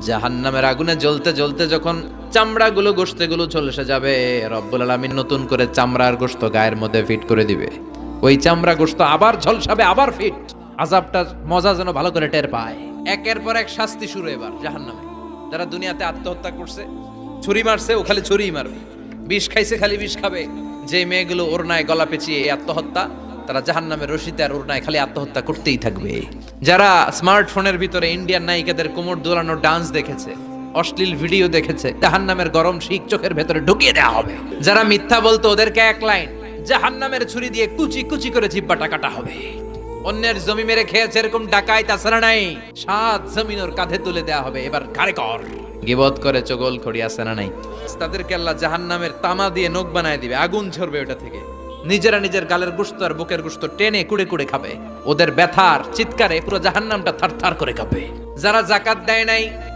জাহান্নামের আগুনে জ্বলতে জ্বলতে যখন চামড়াগুলো গোশতগুলো ঝলসে যাবে, রব্বুল আলামিন নতুন করে চামড়ার গোশত গায়ের মধ্যে ফিট করে দিবে। ওই চামড়া গোশত আবার ঝলসাবে, আবার ফিট। আযাবটার মজা যেন ভালো করে টের পায়। একের পর এক শাস্তি শুরু এবার জাহান্নামে। যারা দুনিয়াতে আত্মহত্যা করছে, ছুরি মারছে, ও খালি ছুরিই মারবে। বিষ খাইছে, খালি বিষ খাবে। যে মেয়েগুলো ওড়নায় গলা পেঁচিয়ে এই আত্মহত্যা, তারা জাহান্নামের রশিতে আর ওড়নায় খালি আত্মহত্যা করতেই থাকবে। যারা স্মার্টফোনের ভিতরে ইন্ডিয়ান নায়িকাদের কোমর দোলানো ডান্স দেখেছে, অশ্লীল ভিডিও দেখেছে, জাহান্নামের গরম শিক চোখের ভেতরে ঢুকিয়ে দেওয়া হবে। যারা মিথ্যা বলতো, ওদেরকে এক লাইন জাহান্নামের ছুরি দিয়ে কুচি কুচি করে জিহ্বাটা কাটা হবে। অন্যের জমি মেরে খেয়েছে এরকম ডাকাইত তাছাড়া নাই, 7 জমিন ওর কাঁধে তুলে দেওয়া হবে। এবার ঘাড়ে কর। গিবত করে চগল খড়ি আছে না নাই? তাদেরকে আল্লাহ জাহান্নামের তামা দিয়ে নখ বানায় দিবে, আগুন ঝরবে ওটা থেকে। নিজেরা নিজের গালের গোশত আর বুকের গোশত টেনে কুড়ে কুড়ে খাবে। ওদের ব্যথার চিৎকারে পুরো জাহান্নামটা থারথার করে কাঁপে। যারা যাকাত দেয় নাই,